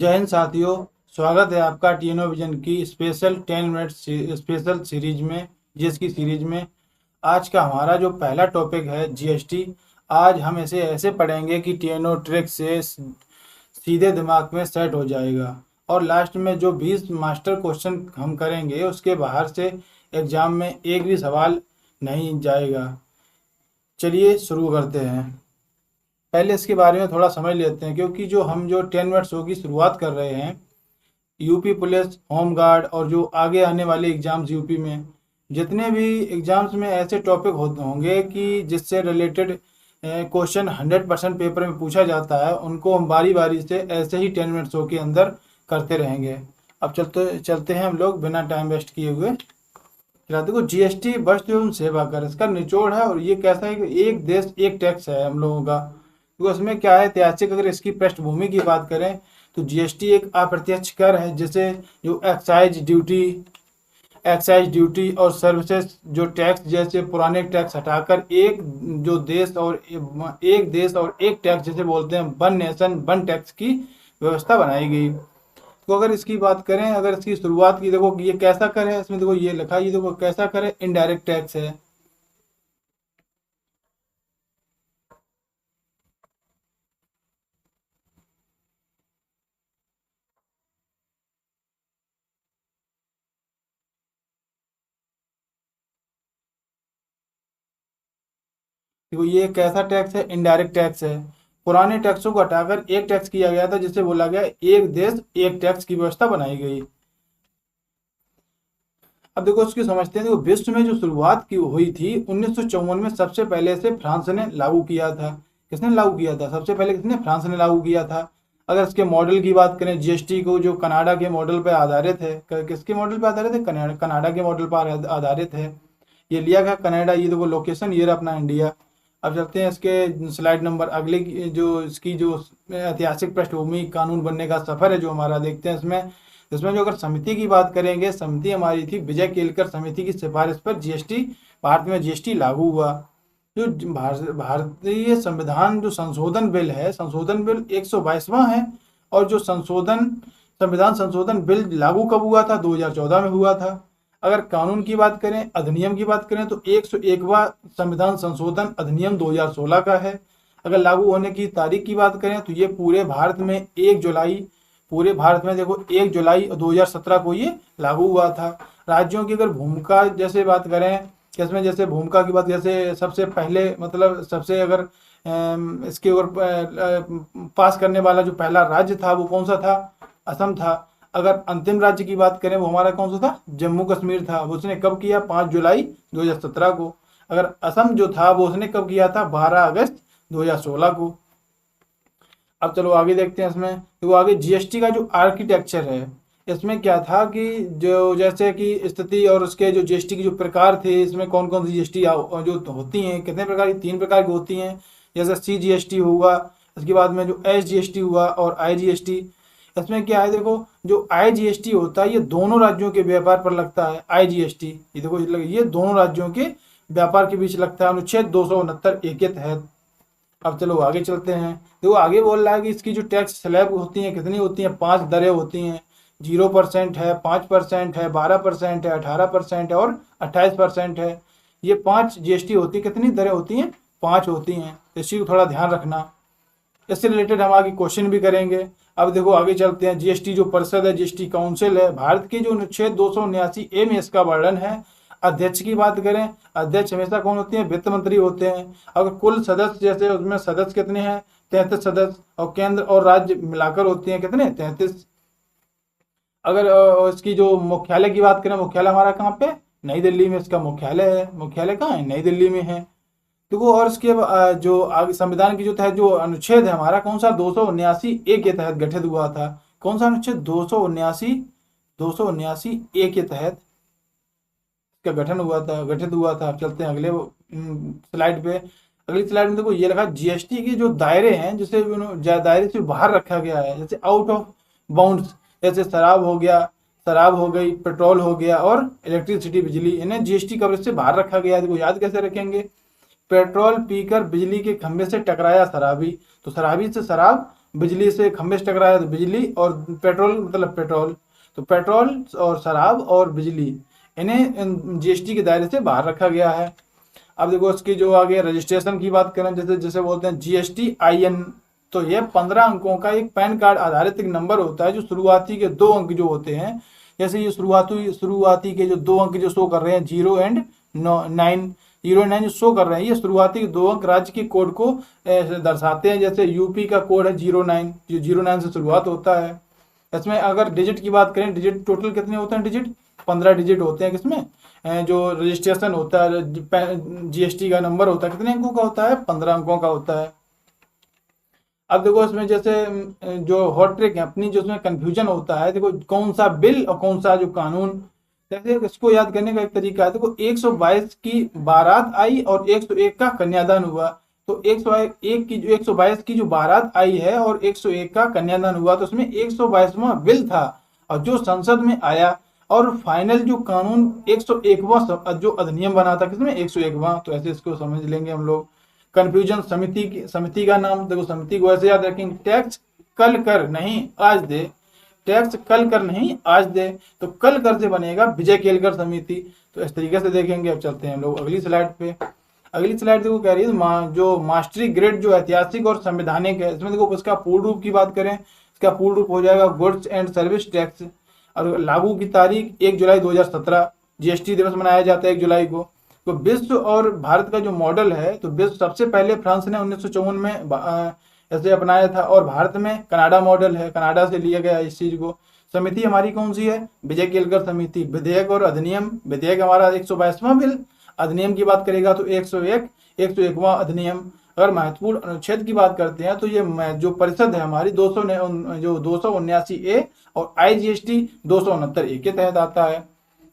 जय हिंद साथियों। स्वागत है आपका टीएनओ विजन की स्पेशल 10 मिनट स्पेशल सीरीज में, जीएस की सीरीज में। आज का हमारा जो पहला टॉपिक है जीएसटी। आज हम इसे ऐसे पढ़ेंगे कि टीएनओ ट्रिक से सीधे दिमाग में सेट हो जाएगा। और लास्ट में जो 20 मास्टर क्वेश्चन हम करेंगे उसके बाहर से एग्जाम में एक भी सवाल नहीं जाएगा। चलिए शुरू करते हैं। पहले इसके बारे में थोड़ा समझ लेते हैं, क्योंकि जो 10 मिनट शो की शुरुआत कर रहे हैं, यूपी पुलिस, होम गार्ड और जो आगे आने वाले एग्जाम्स यूपी में, जितने भी एग्जाम्स में ऐसे टॉपिक होंगे कि जिससे रिलेटेड क्वेश्चन 100% पेपर में पूछा जाता है, उनको हम बारी बारी से ऐसे ही 10 मिनट शो के अंदर करते रहेंगे। अब चलते चलते हैं हम लोग बिना टाइम वेस्ट किए हुए। देखो, जीएसटी वस्तु एवं सेवा कर इसका निचोड़ है। और ये कैसा है कि एक देश एक टैक्स है हम लोगों का। तो इसमें क्या है, ऐतिहासिक अगर इसकी पृष्ठभूमि की बात करें तो जीएसटी एक अप्रत्यक्ष कर है, जैसे जो एक्साइज ड्यूटी और सर्विसेज जो टैक्स जैसे पुराने टैक्स हटाकर एक देश और एक टैक्स जैसे बोलते हैं, वन नेशन वन टैक्स की व्यवस्था बनाई गई। तो अगर इसकी बात करें, अगर इसकी शुरुआत की, देखो कि ये कैसा कर है, इसमें देखो ये लिखा है, ये देखो कैसा कर है, इनडायरेक्ट टैक्स है। देखो ये कैसा टैक्स है, इनडायरेक्ट टैक्स है। पुराने टैक्सों को हटाकर एक टैक्स किया गया था, जिसे बोला गया एक देश एक टैक्स की व्यवस्था बनाई गई। अब देखो उसकी समझते हैं। देखो, विश्व में जो शुरुआत की हुई थी 1954 में, सबसे पहले से फ्रांस ने लागू किया था। किसने लागू किया था सबसे पहले? किसने? फ्रांस ने लागू किया था। अगर इसके मॉडल की बात करें जीएसटी को, जो कनाडा के मॉडल पर आधारित है। किसके मॉडल पर आधारित है? कनाडा के मॉडल पर आधारित है। ये लिया गया कनाडा। ये देखो लोकेशन, ये रहा अपना इंडिया। अब चलते हैं इसके स्लाइड नंबर अगले जो इसकी जो ऐतिहासिक पृष्ठभूमि, कानून बनने का सफर है जो हमारा, देखते हैं इसमें। इसमें जो अगर समिति की बात करेंगे, समिति हमारी थी विजय केलकर समिति की सिफारिश पर जीएसटी, भारत में जीएसटी लागू हुआ। जो भारतीय संविधान जो संशोधन बिल है, संशोधन बिल 122वां है। और जो संविधान संशोधन बिल लागू कब हुआ था? 2014 में हुआ था। अगर कानून की बात करें, अधिनियम की बात करें, तो 101वां संविधान संशोधन अधिनियम 2016 का है। अगर लागू होने की तारीख की बात करें तो ये पूरे भारत में देखो 1 जुलाई 2017 को ये लागू हुआ था। राज्यों की अगर भूमिका जैसे बात करें, इसमें जैसे भूमिका की बात, जैसे सबसे पहले मतलब सबसे अगर इसके ऊपर पास करने वाला जो पहला राज्य था वो कौन सा था? असम था। अगर अंतिम राज्य की बात करें वो हमारा कौन सा था? जम्मू कश्मीर था। वो उसने कब किया? 5 जुलाई 2017 को। अगर असम जो था वो उसने कब किया था? 12 अगस्त 2016 को। अब चलो आगे देखते हैं इसमें। तो आगे जीएसटी का जो आर्किटेक्चर है, इसमें क्या था कि जो जैसे कि स्थिति और उसके जो जीएसटी की जो प्रकार थे, इसमें कौन कौन सी जीएसटी जो होती हैं, कितने प्रकार की? 3 प्रकार की होती हैं। जैसे सीजीएसटी हुआ, इसके बाद में जो एसजीएसटी हुआ और आईजीएसटी। इसमें क्या है, देखो जो आईजीएसटी होता है ये दोनों राज्यों के व्यापार पर लगता है। आईजीएसटी ये देखो, ये दोनों राज्यों के व्यापार के बीच लगता है, अनुच्छेद 269 ए के तहत। अब चलो आगे चलते हैं। देखो आगे बोल रहा है कि इसकी जो टैक्स स्लैब होती हैं, कितनी होती हैं? 5 दरें होती हैं। 0% है, 5% है, 12% है, 18% है और 28% है। ये 5 जीएसटी होती है। कितनी दरें होती हैं? 5 होती हैं। तो इसी को थोड़ा ध्यान रखना। इससे रिलेटेड हम आगे क्वेश्चन भी करेंगे। अब देखो आगे चलते हैं। जीएसटी जो परिषद है, जीएसटी काउंसिल है, भारत के जो अनुच्छेद 279 ए में इसका वर्णन है। अध्यक्ष की बात करें, अध्यक्ष हमेशा कौन होते हैं? वित्त मंत्री होते हैं। अगर कुल सदस्य जैसे उसमें सदस्य कितने हैं? 33 सदस्य। और केंद्र और राज्य मिलाकर होते हैं कितने? 33। अगर इसकी जो मुख्यालय की बात करें, मुख्यालय हमारा कहाँ पे? नई दिल्ली में इसका मुख्यालय है। मुख्यालय कहाँ है? नई दिल्ली में है। देखो और इसके जो आगे संविधान की जो तहत जो अनुच्छेद है हमारा, कौन सा? 279 ए के तहत गठित हुआ था। कौन सा अनुच्छेद? 279 ए के तहत इसका गठित हुआ था। अब चलते हैं अगले स्लाइड पे। अगली स्लाइड में देखो ये लिखा, जीएसटी के जो दायरे हैं, जिसे दायरे से बाहर रखा गया है, जैसे आउट ऑफ बाउंड्स, जैसे शराब हो गया, शराब हो गई, पेट्रोल हो गया और इलेक्ट्रिसिटी बिजली, इन्हें जीएसटी कवरेज से बाहर रखा गया है। देखो याद कैसे रखेंगे? पेट्रोल पीकर बिजली के खंभे से टकराया शराबी, तो शराबी से शराब बिजली से खंभे से टकराया तो बिजली, और पेट्रोल मतलब पेट्रोल, तो पेट्रोल और शराब और बिजली इन्हें जीएसटी के दायरे से बाहर रखा गया है। अब देखो इसकी जो आगे रजिस्ट्रेशन की बात करें, जैसे जैसे बोलते हैं जीएसटी IN, तो ये 15 अंकों का एक पैन कार्ड आधारित एक नंबर होता है, जो शुरुआती के 2 अंक जो होते हैं, जैसे ये शुरुआती के जो 2 अंक जो शो कर रहे हैं 0 और 9, 0 और 9 जो शो कर रहे हैं, ये शुरुआती के 2 अंक राज्य के कोड को दर्शाते हैं। जैसे यूपी का कोड है 09, जो 09 से शुरुआत होता है। इसमें अगर डिजिट की बात करें, डिजिट टोटल कितने होते हैं, डिजिट 15 डिजिट होते हैं। किसमें जो रजिस्ट्रेशन होता है, जीएसटी का नंबर होता है, कितने अंकों का होता है, 15 अंकों का होता है। अब देखो इसमें जैसे जो हॉट ट्रिक है अपनी, जो इसमें कंफ्यूजन होता है, देखो कौन सा बिल और कौन सा जो कानून, जैसे इसको याद करने का एक तरीका है। देखो 122 की बारात आई और 101 का कन्यादान हुआ, तो 101 की जो 122 की जो बारात आई है और 101 का कन्यादान हुआ, तो उसमें 122वां बिल था और जो संसद में आया, और फाइनल जो कानून 101वां जो अधिनियम बना था, किसमें 101वां। तो ऐसे इसको समझ लेंगे हम लोग। कंफ्यूजन समिति का नाम, देखो समिति को ऐसे याद रखेंगे, टैक्स कल कर नहीं आज दे, टैक्स कल कर नहीं आज दे, तो कल कर से बनेगा विजय केलकर समिति। तो इस तरीके से देखेंगे। अब चलते हैं हम लोग अगली स्लाइड पे। अगली स्लाइड देखो कह रही है जो मास्टरी ग्रेड जो ऐतिहासिक और संवैधानिक है, इसमें देखो इसका पूर्ण रूप की बात करें, इसका पूर्ण रूप हो जाएगा गुड्स एंड सर्विस टैक्स। और लागू की तारीख 1 जुलाई 2017, जीएसटी दिवस मनाया जाता है 1 जुलाई को। तो विश्व और भारत का जो मॉडल है, तो विश्व सबसे पहले फ्रांस ने 1954 में ऐसे अपनाया था, और भारत में कनाडा मॉडल है, कनाडा से लिया गया इस चीज को। समिति हमारी कौन सी है, विजय केलकर समिति। विधेयक और अधिनियम, विधेयक हमारा 122वां बिल, अधिनियम की बात करेगा तो 101वां अधिनियम। अगर महत्वपूर्ण अनुच्छेद की बात करते हैं, तो ये जो परिषद है हमारी 279A और IGST 269A के तहत आता है।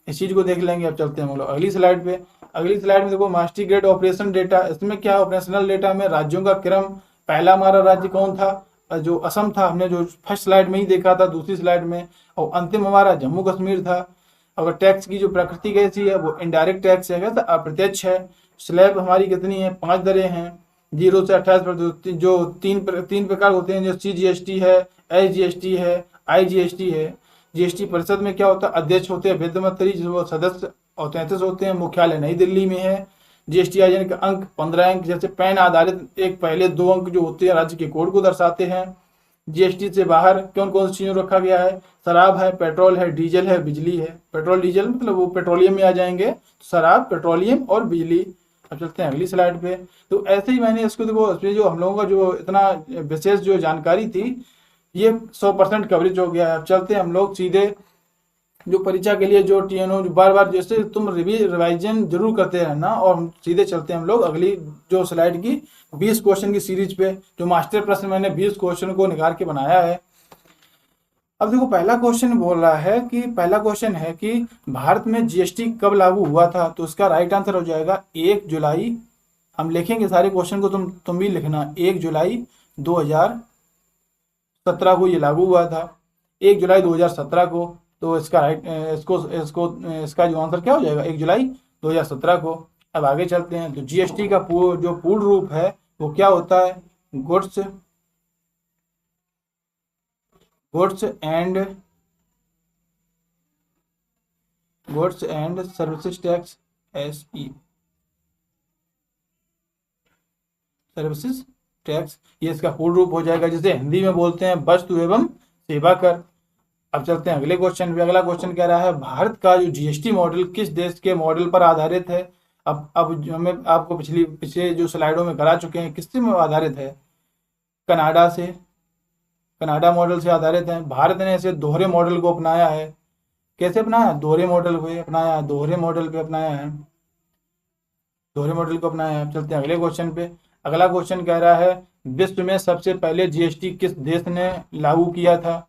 इस चीज को देख लेंगे। अब चलते हैं हम लोग अगली स्लाइड पे। अगली स्लाइड में देखो मास्टरी ग्रेड ऑपरेशन डेटा, इसमें क्या ऑपरेशनल डेटा में राज्यों का क्रम, पहला हमारा राज्य कौन था, जो असम था, हमने जो फर्स्ट स्लाइड में ही देखा था, दूसरी स्लाइड में, और अंतिम हमारा जम्मू कश्मीर था। अगर टैक्स की जो प्रकृति कैसी है, वो इनडायरेक्ट टैक्स है, कैसा अप्रत्यक्ष है। स्लैब हमारी कितनी है, 5 दरें हैं, 0 से 28%, जो तीन प्रकार होते हैं, जो CGST है, SGST है, IGST है। जीएसटी परिषद में क्या होता है, अध्यक्ष होते हैं, वित्त मंत्री जो सदस्य और 33 होते हैं, मुख्यालय नई दिल्ली में है। जीएसटी आयोजन का अंक 15 अंक, जैसे पैन आधारित एक पहले 2 अंक जो होते हैं राज्य के कोड को दर्शाते हैं। जीएसटी से बाहर कौन कौन सी चीजों रखा गया है, शराब है, पेट्रोल है, डीजल है, बिजली है। पेट्रोल डीजल मतलब वो पेट्रोलियम में आ जाएंगे, शराब, पेट्रोलियम और बिजली। अब चलते हैं अगली स्लाइड पे। तो ऐसे ही मैंने इसको देखो, इसमें जो हम लोगों का जो इतना विशेष जो जानकारी थी, ये 100% कवरेज हो गया है। अब चलते हैं हम लोग सीधे जो परीक्षा के लिए जो TNO जो बार बार जैसे तुम रिवाइजन जरूर करते रहना, और हम सीधे चलते हैं हम लोग अगली जो स्लाइड की 20 क्वेश्चन की सीरीज पे। जो मास्टर प्रश्न मैंने 20 क्वेश्चन को निकाल के बनाया है। अब देखो पहला क्वेश्चन बोल रहा है कि पहला क्वेश्चन है कि भारत में जीएसटी कब लागू हुआ था, तो इसका राइट आंसर हो जाएगा 1 जुलाई। हम लिखेंगे सारे क्वेश्चन को, तुम भी लिखना। 1 जुलाई 2017 को ये लागू हुआ था, 1 जुलाई 2017 को। तो इसका राइट इसका जो आंसर क्या हो जाएगा, 1 जुलाई 2017 को। अब आगे चलते हैं। तो जीएसटी का जो पूर्ण रूप है वो क्या होता है, goods and services tax, SE services tax, ये इसका पूर्ण रूप हो जाएगा, जिसे हिंदी में बोलते हैं वस्तु एवं सेवा कर। अब चलते हैं अगले क्वेश्चन पे। अगला क्वेश्चन कह रहा है भारत का जो जीएसटी मॉडल किस देश के मॉडल पर आधारित है। अब हमें आपको पिछले जो स्लाइडों में करा चुके हैं, किससे आधारित है, कनाडा से, कनाडा मॉडल से आधारित है। भारत ने इसे दोहरे मॉडल को अपनाया है। कैसे अपनाया, दोहरे मॉडल पे अपनाया है, दोहरे मॉडल पे अपनाया है, दोहरे मॉडल को अपनाया है। चलते हैं अगले क्वेश्चन पे। अगला क्वेश्चन कह रहा है विश्व में सबसे पहले जीएसटी किस देश ने लागू किया था,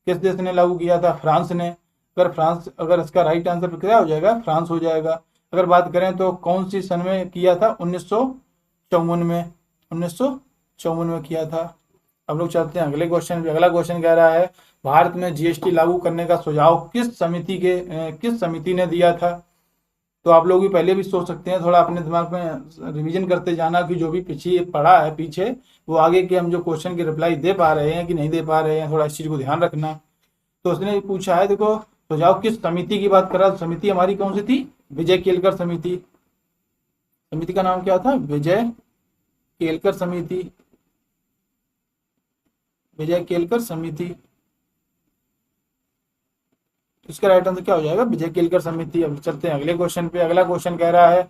किस देश ने लागू किया था, फ्रांस ने। अगर इसका राइट आंसर क्या हो जाएगा, फ्रांस हो जाएगा। अगर बात करें तो कौन सी सन में किया था, 1954 में, 1954 में किया था। अब लोग चलते हैं अगले क्वेश्चन पे। अगला क्वेश्चन कह रहा है भारत में जीएसटी लागू करने का सुझाव किस समिति ने दिया था। तो आप लोग भी पहले भी सोच सकते हैं, थोड़ा अपने दिमाग में रिवीजन करते जाना कि जो भी पीछे पढ़ा है पीछे, वो आगे के हम जो क्वेश्चन की रिप्लाई दे पा रहे हैं कि नहीं दे पा रहे हैं, थोड़ा इस चीज़ को ध्यान रखना। तो उसने पूछा है, देखो सुझाव किस समिति की बात कर रहा था, समिति हमारी कौन सी थी, विजय केलकर समिति। समिति का नाम क्या था, विजय केलकर समिति, विजय केलकर समिति। इसका राइट आंसर क्या हो जाएगा, विजय केलकर समिति। अब चलते हैं अगले क्वेश्चन पे। अगला क्वेश्चन कह रहा है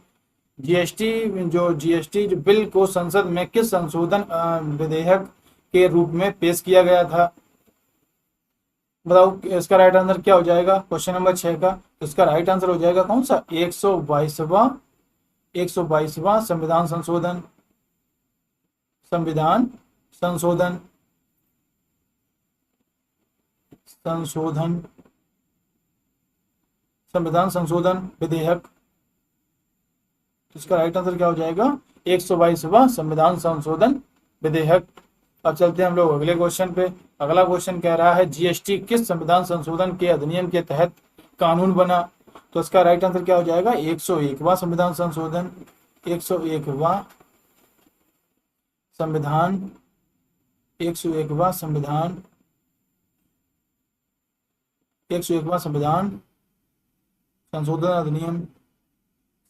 जीएसटी जो बिल को संसद में किस संशोधन विधेयक के रूप में पेश किया गया था। बताओ इसका राइट आंसर क्या हो जाएगा, क्वेश्चन नंबर 6 का। तो इसका राइट आंसर हो जाएगा कौन सा, 122वां संविधान संशोधन, संविधान संशोधन, संशोधन, संविधान संशोधन विधेयक। इसका राइट आंसर क्या हो जाएगा, 122वां संविधान संशोधन विधेयक। अब चलते हैं हम लोग अगले क्वेश्चन पे। अगला क्वेश्चन कह रहा है जीएसटी किस संविधान संशोधन के अधिनियम के तहत कानून बना। तो इसका राइट आंसर क्या हो जाएगा, 101वां संविधान संशोधन, 101वां संविधान, 101वां संविधान, 101वां संविधान संशोधन अधिनियम,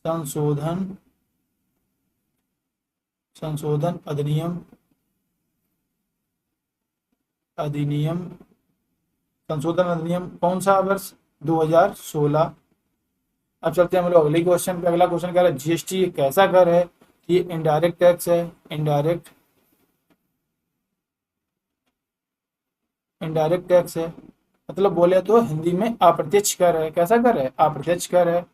संशोधन, संशोधन अधिनियम, अधिनियम, संशोधन अधिनियम कौन सा वर्ष, 2016। अब चलते हैं हम लोग अगले क्वेश्चन पे। अगला क्वेश्चन कह रहा है जीएसटी एक ऐसा कर है, ये इनडायरेक्ट टैक्स है, इनडायरेक्ट, इनडायरेक्ट टैक्स है, मतलब बोले तो हिंदी में अप्रत्यक्ष कर है। कैसा कर है, अप्रत्यक्ष कर है।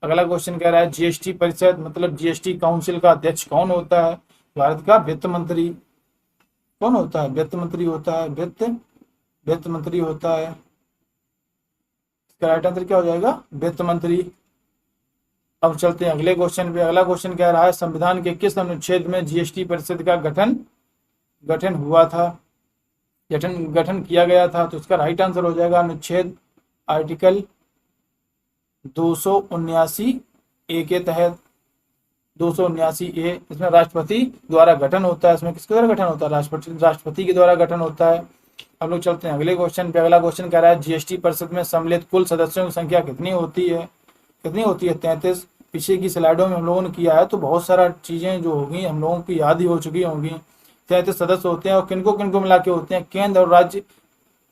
अगला क्वेश्चन कह रहा है जीएसटी परिषद मतलब जीएसटी काउंसिल का अध्यक्ष कौन होता है। भारत का वित्त मंत्री कौन होता है, वित्त मंत्री होता है, वित्त मंत्री होता है। इसका राइट आंसर क्या हो जाएगा, वित्त मंत्री। अब चलते हैं अगले क्वेश्चन पे। अगला क्वेश्चन कह रहा है संविधान के किस अनुच्छेद में जीएसटी परिषद का गठन हुआ था, गठन किया गया था। तो इसका राइट आंसर हो जाएगा अनुच्छेद आर्टिकल 279A के तहत, 279A। इसमें राष्ट्रपति द्वारा गठन होता है। इसमें किसके द्वारा गठन होता है, राष्ट्रपति के द्वारा गठन होता है। हम लोग चलते हैं अगले क्वेश्चन पे। अगला क्वेश्चन कह रहा है जीएसटी परिषद में सम्मिलित कुल सदस्यों की संख्या कितनी होती है, कितनी होती है, 33। पीछे की स्लाइडों में हम लोगों ने किया है, तो बहुत सारा चीज़ें जो होगी हम लोगों की याद ही हो चुकी होंगी। 33 सदस्य होते हैं, और किनको किनको मिला के होते हैं, केंद्र और राज्य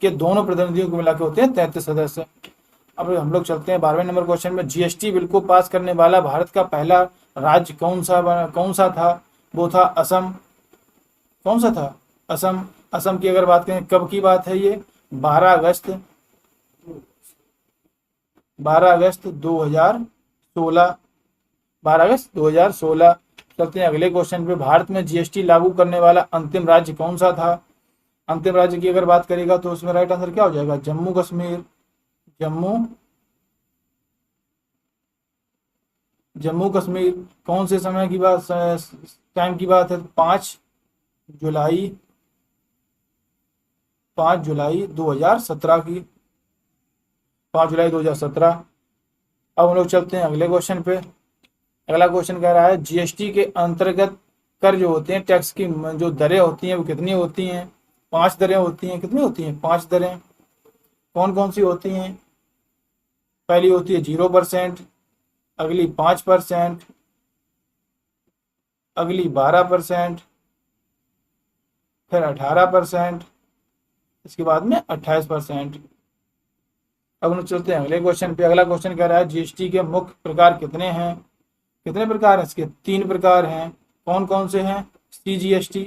के दोनों प्रतिनिधियों को मिला के होते हैं 33 सदस्य। अब हम लोग चलते हैं 12वें नंबर क्वेश्चन में। जीएसटी बिल को पास करने वाला भारत का पहला राज्य कौन सा था। वो था असम। कौन सा था, असम। असम की अगर बात करें कब की बात है ये, 12 अगस्त 2016, 12 अगस्त 2016। चलते हैं अगले क्वेश्चन पे। भारत में जीएसटी लागू करने वाला अंतिम राज्य कौन सा था। अंतिम राज्य की अगर बात करेगा तो उसमें राइट आंसर क्या हो जाएगा, जम्मू कश्मीर, जम्मू कश्मीर। कौन से समय की बात, टाइम की बात है, 5 जुलाई 2017 की, 5 जुलाई 2017। अब हम लोग चलते हैं अगले क्वेश्चन पे। अगला क्वेश्चन कह रहा है जीएसटी के अंतर्गत कर जो होते हैं, टैक्स की जो दरें होती हैं वो कितनी होती हैं। 5 दरें होती हैं। कितनी होती हैं, 5 दरें। कौन कौन सी होती हैं, पहली होती है 0%, अगली 5%, अगली 12%, फिर 18%, इसके बाद में 28%। अब हम चलते हैं अगले क्वेश्चन पे। अगला क्वेश्चन कह रहा है जीएसटी के मुख्य प्रकार कितने हैं। कितने प्रकार हैं इसके, 3 प्रकार हैं। कौन कौन से हैं, सीजीएसटी,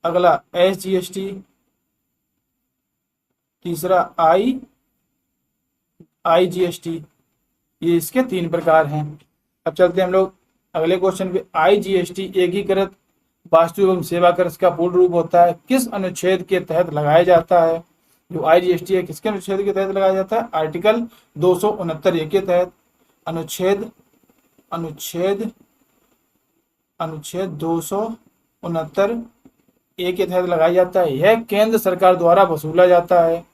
अगला एसजीएसटी, तीसरा आईजीएसटी। ये इसके 3 प्रकार हैं। अब चलते हैं हम लोग अगले क्वेश्चन पे। आईजीएसटी एकीकृत वस्तु एवं सेवा कर इसका पूर्ण रूप होता है, किस अनुच्छेद के तहत लगाया जाता है। जो आईजीएसटी है किसके अनुच्छेद के तहत लगाया जाता है, आर्टिकल 269A के तहत। अनुच्छेद 269A के तहत लगाया जाता है। यह केंद्र सरकार द्वारा वसूला जाता है।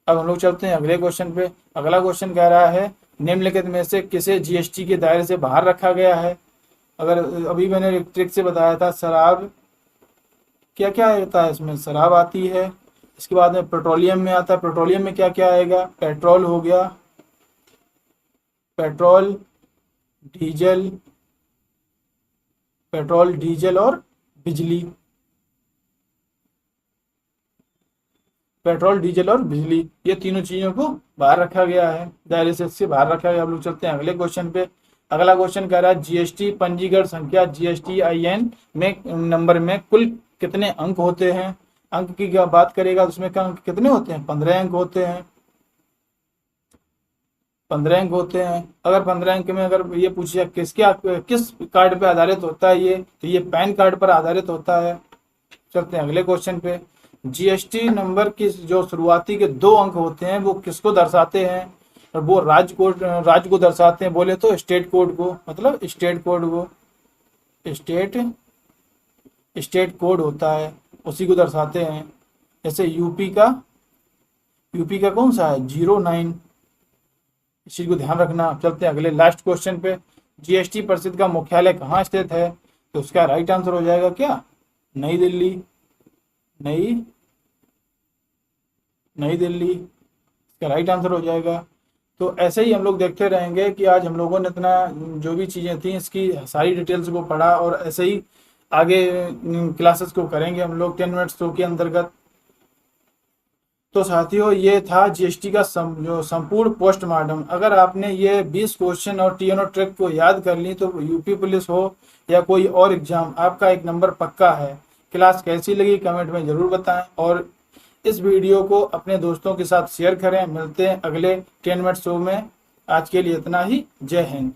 अब हम लोग चलते हैं अगले क्वेश्चन पे। अगला क्वेश्चन कह रहा है निम्नलिखित में से किसे जीएसटी के दायरे से बाहर रखा गया है। अगर अभी मैंने एक ट्रिक से बताया था, शराब क्या क्या होता है इसमें, शराब आती है, इसके बाद में पेट्रोलियम में आता है, पेट्रोलियम में क्या क्या आएगा, पेट्रोल हो गया, पेट्रोल डीजल, पेट्रोल डीजल और बिजली, पेट्रोल डीजल और बिजली, ये तीनों चीजों को बाहर रखा गया है, दायरे से इससे बाहर रखा गया। हम लोग चलते हैं अगले क्वेश्चन पे। अगला क्वेश्चन कह रहा है जीएसटी पंजीकरण संख्या GSTIN में नंबर में कुल कितने अंक होते हैं। अंक की क्या बात करेगा तो उसमें अंक कितने होते हैं, 15 अंक होते हैं, 15 अंक होते हैं। अगर 15 अंक में अगर ये पूछिए किस कार्ड पे आधारित होता है ये, तो ये पैन कार्ड पर आधारित होता है। चलते हैं अगले क्वेश्चन पे। जीएसटी नंबर की जो शुरुआती के 2 अंक होते हैं वो किसको दर्शाते हैं, और वो राज्य को दर्शाते हैं। बोले तो स्टेट कोड को, मतलब स्टेट कोड को, स्टेट कोड होता है उसी को दर्शाते हैं। जैसे यूपी का कौन सा है, 09, इस चीज को ध्यान रखना। चलते हैं अगले लास्ट क्वेश्चन पे। जीएसटी परिषद का मुख्यालय कहाँ स्थित है, तो उसका राइट आंसर हो जाएगा क्या, नई दिल्ली, नई दिल्ली इसका राइट आंसर हो जाएगा। तो ऐसे ही हम लोग देखते रहेंगे कि आज हम लोगों ने इतना जो भी चीज़ें थी इसकी सारी डिटेल्स को पढ़ा, और ऐसे ही आगे क्लासेस को करेंगे हम लोग 10 मिनट्स शो के अंतर्गत। तो साथियों ये था जीएसटी का जो संपूर्ण पोस्टमार्टम। अगर आपने ये 20 क्वेश्चन और टीएनओ ट्रिक को याद कर ली तो यूपी पुलिस हो या कोई और एग्जाम, आपका 1 नंबर पक्का है। क्लास कैसी लगी कमेंट में ज़रूर बताएं, और इस वीडियो को अपने दोस्तों के साथ शेयर करें। मिलते हैं अगले 10 मिनट शो में। आज के लिए इतना ही। जय हिंद।